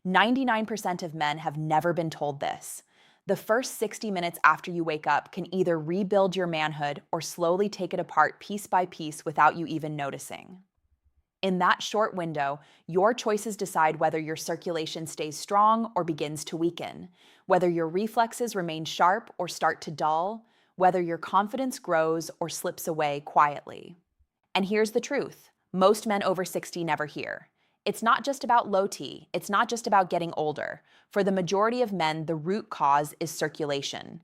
99% of men have never been told this. The first 60 minutes after you wake up can either rebuild your manhood or slowly take it apart piece by piece without you even noticing. In that short window, your choices decide whether your circulation stays strong or begins to weaken, whether your reflexes remain sharp or start to dull, whether your confidence grows or slips away quietly. And here's the truth: most men over 60 never hear. It's not just about low T, it's not just about getting older. For the majority of men, the root cause is circulation.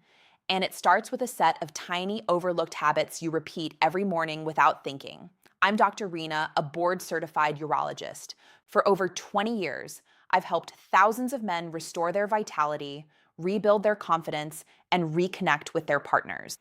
And it starts with a set of tiny, overlooked habits you repeat every morning without thinking. I'm Dr. Reena, a board-certified urologist. For over 20 years, I've helped thousands of men restore their vitality, rebuild their confidence, and reconnect with their partners.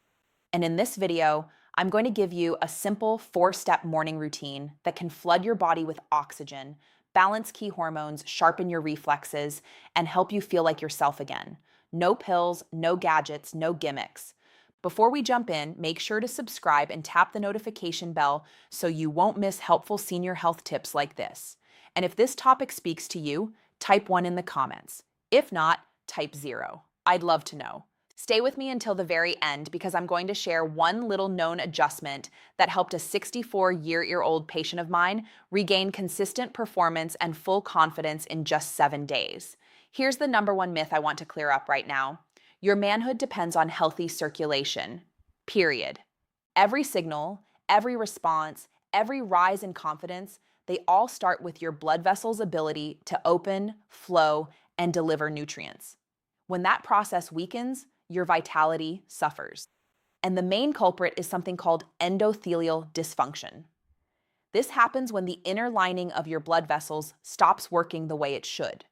And in this video, I'm going to give you a simple 4-step morning routine that can flood your body with oxygen, balance key hormones, sharpen your reflexes, and help you feel like yourself again. No pills, no gadgets, no gimmicks. Before we jump in, make sure to subscribe and tap the notification bell so you won't miss helpful senior health tips like this. And if this topic speaks to you, type 1 in the comments. If not, type 0. I'd love to know. Stay with me until the very end because I'm going to share one little known adjustment that helped a 64-year-old patient of mine regain consistent performance and full confidence in just 7 days. Here's the number one myth I want to clear up right now. Your manhood depends on healthy circulation, period. Every signal, every response, every rise in confidence, they all start with your blood vessels' ability to open, flow, and deliver nutrients. When that process weakens, your vitality suffers. And the main culprit is something called endothelial dysfunction. This happens when the inner lining of your blood vessels stops working the way it should.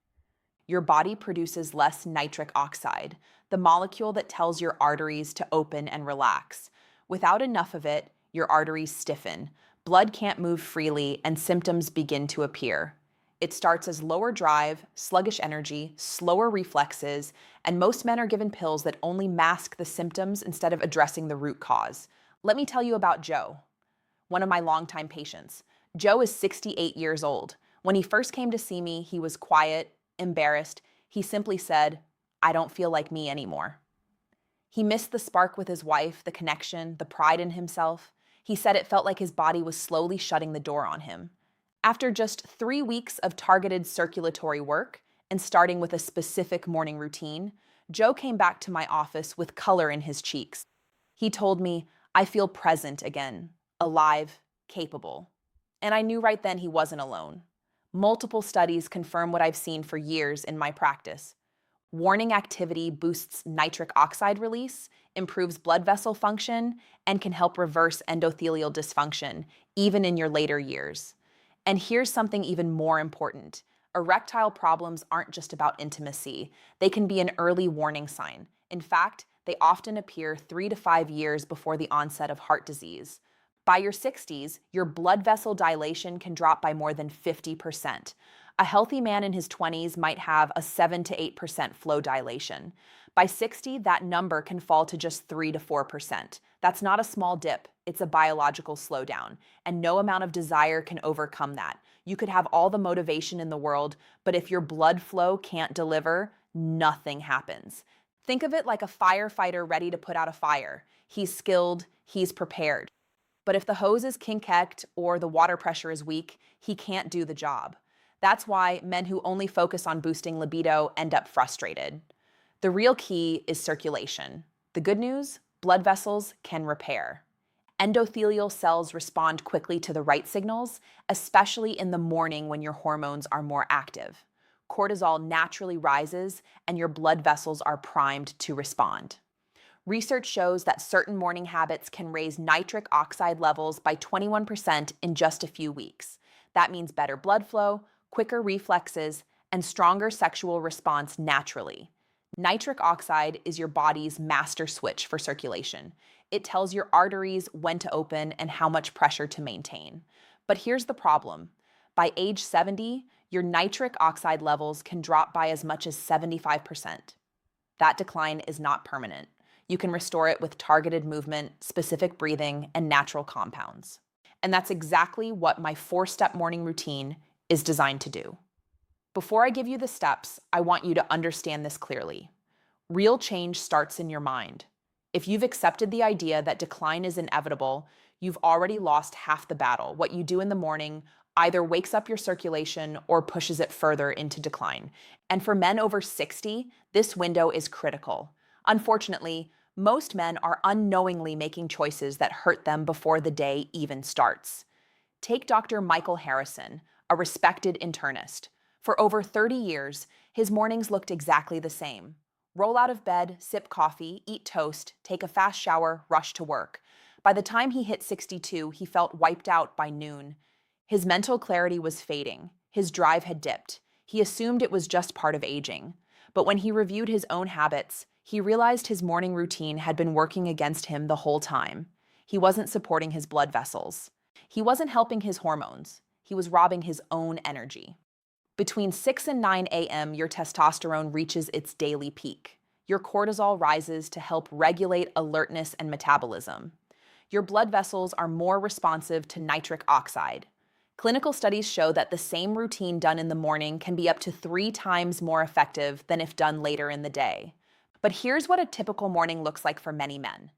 Your body produces less nitric oxide, the molecule that tells your arteries to open and relax. Without enough of it, your arteries stiffen, blood can't move freely, and symptoms begin to appear. It starts as lower drive, sluggish energy, slower reflexes, and most men are given pills that only mask the symptoms instead of addressing the root cause. Let me tell you about Joe, one of my longtime patients. Joe is 68 years old. When he first came to see me, he was quiet, embarrassed. He simply said, "I don't feel like me anymore." He missed the spark with his wife, the connection, the pride in himself. He said it felt like his body was slowly shutting the door on him. After just 3 weeks of targeted circulatory work and starting with a specific morning routine, Joe came back to my office with color in his cheeks. He told me, "I feel present again, alive, capable." And I knew right then he wasn't alone. Multiple studies confirm what I've seen for years in my practice. Warning activity boosts nitric oxide release, improves blood vessel function, and can help reverse endothelial dysfunction, even in your later years. And here's something even more important. Erectile problems aren't just about intimacy. They can be an early warning sign. In fact, they often appear 3 to 5 years before the onset of heart disease. By your 60s, your blood vessel dilation can drop by more than 50%. A healthy man in his 20s might have a 7 to 8% flow dilation. By 60, that number can fall to just 3 to 4%. That's not a small dip, it's a biological slowdown, and no amount of desire can overcome that. You could have all the motivation in the world, but if your blood flow can't deliver, nothing happens. Think of it like a firefighter ready to put out a fire. He's skilled, he's prepared. But if the hose is kinkeked or the water pressure is weak, he can't do the job. That's why men who only focus on boosting libido end up frustrated. The real key is circulation. The good news? Blood vessels can repair. Endothelial cells respond quickly to the right signals, especially in the morning when your hormones are more active. Cortisol naturally rises, and your blood vessels are primed to respond. Research shows that certain morning habits can raise nitric oxide levels by 21% in just a few weeks. That means better blood flow, quicker reflexes, and stronger sexual response naturally. Nitric oxide is your body's master switch for circulation. It tells your arteries when to open and how much pressure to maintain. But here's the problem. By age 70, your nitric oxide levels can drop by as much as 75%. That decline is not permanent. You can restore it with targeted movement, specific breathing, and natural compounds. And that's exactly what my 4-step morning routine is designed to do. Before I give you the steps, I want you to understand this clearly. Real change starts in your mind. If you've accepted the idea that decline is inevitable, you've already lost half the battle. What you do in the morning either wakes up your circulation or pushes it further into decline. And for men over 60, this window is critical. Unfortunately, most men are unknowingly making choices that hurt them before the day even starts. Take Dr. Michael Harrison, a respected internist. For over 30 years, his mornings looked exactly the same. Roll out of bed, sip coffee, eat toast, take a fast shower, rush to work. By the time he hit 62, he felt wiped out by noon. His mental clarity was fading. His drive had dipped. He assumed it was just part of aging. But when he reviewed his own habits, he realized his morning routine had been working against him the whole time. He wasn't supporting his blood vessels. He wasn't helping his hormones. He was robbing his own energy. Between 6 and 9 a.m., your testosterone reaches its daily peak. Your cortisol rises to help regulate alertness and metabolism. Your blood vessels are more responsive to nitric oxide. Clinical studies show that the same routine done in the morning can be up to 3 times more effective than if done later in the day. But here's what a typical morning looks like for many men.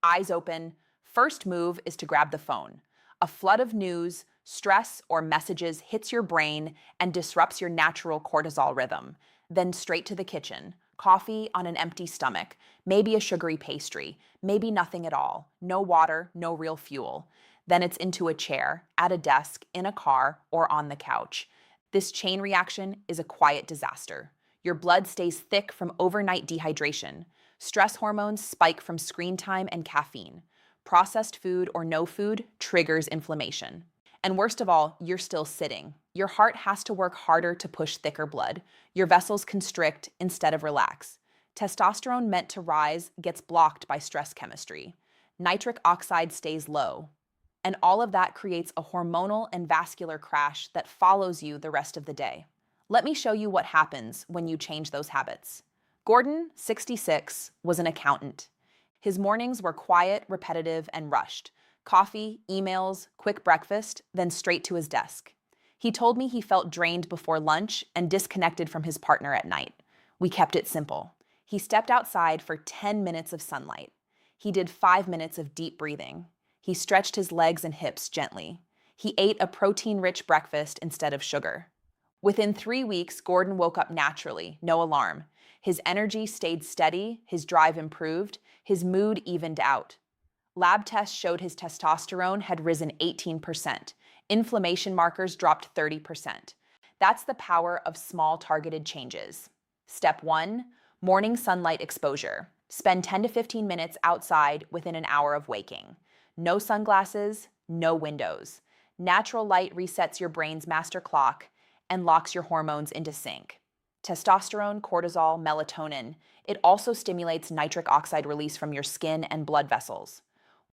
Eyes open, first move is to grab the phone. A flood of news, stress, or messages hits your brain and disrupts your natural cortisol rhythm. Then straight to the kitchen. Coffee on an empty stomach, maybe a sugary pastry, maybe nothing at all. No water, no real fuel. Then it's into a chair, at a desk, in a car, or on the couch. This chain reaction is a quiet disaster. Your blood stays thick from overnight dehydration. Stress hormones spike from screen time and caffeine. Processed food or no food triggers inflammation. And worst of all, you're still sitting. Your heart has to work harder to push thicker blood. Your vessels constrict instead of relax. Testosterone meant to rise gets blocked by stress chemistry. Nitric oxide stays low. And all of that creates a hormonal and vascular crash that follows you the rest of the day. Let me show you what happens when you change those habits. Gordon, 66, was an accountant. His mornings were quiet, repetitive, and rushed. Coffee, emails, quick breakfast, then straight to his desk. He told me he felt drained before lunch and disconnected from his partner at night. We kept it simple. He stepped outside for 10 minutes of sunlight. He did 5 minutes of deep breathing. He stretched his legs and hips gently. He ate a protein-rich breakfast instead of sugar. Within 3 weeks, Gordon woke up naturally, no alarm. His energy stayed steady, his drive improved, his mood evened out. Lab tests showed his testosterone had risen 18%. Inflammation markers dropped 30%. That's the power of small targeted changes. Step 1, morning sunlight exposure. Spend 10 to 15 minutes outside within an hour of waking. No sunglasses, no windows. Natural light resets your brain's master clock and locks your hormones into sync. Testosterone, cortisol, melatonin. It also stimulates nitric oxide release from your skin and blood vessels.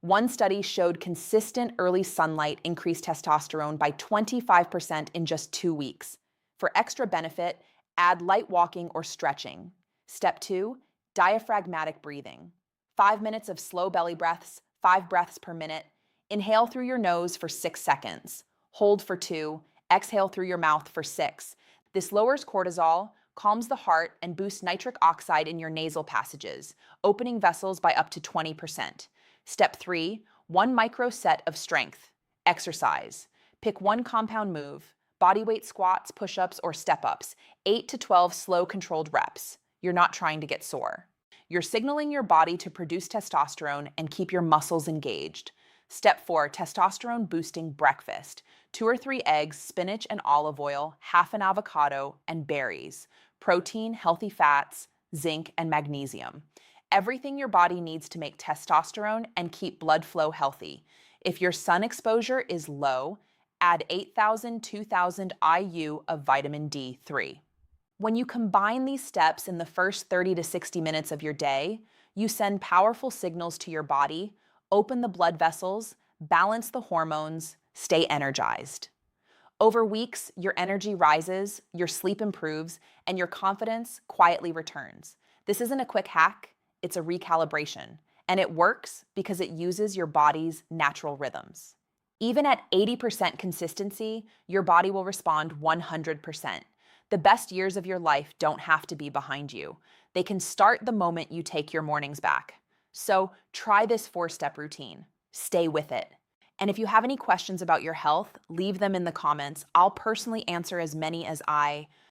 One study showed consistent early sunlight increased testosterone by 25% in just 2 weeks. For extra benefit, add light walking or stretching. Step 2, diaphragmatic breathing. 5 minutes of slow belly breaths, 5 breaths per minute. Inhale through your nose for 6 seconds. Hold for 2. Exhale through your mouth for 6. This lowers cortisol, calms the heart, and boosts nitric oxide in your nasal passages, opening vessels by up to 20%. Step 3, 1 micro set of strength. Exercise. Pick one compound move. Bodyweight squats, push-ups, or step-ups. 8 to 12 slow controlled reps. You're not trying to get sore. You're signaling your body to produce testosterone and keep your muscles engaged. Step 4, testosterone boosting breakfast. 2 or 3 eggs, spinach and olive oil, half an avocado, and berries. Protein, healthy fats, zinc, and magnesium. Everything your body needs to make testosterone and keep blood flow healthy. If your sun exposure is low, add 8,000-2,000 IU of vitamin D3. When you combine these steps in the first 30 to 60 minutes of your day, you send powerful signals to your body, open the blood vessels, balance the hormones, stay energized. Over weeks, your energy rises, your sleep improves, and your confidence quietly returns. This isn't a quick hack, it's a recalibration. And it works because it uses your body's natural rhythms. Even at 80% consistency, your body will respond 100%. The best years of your life don't have to be behind you. They can start the moment you take your mornings back. So try this 4-step routine. Stay with it. And if you have any questions about your health, leave them in the comments. I'll personally answer as many as I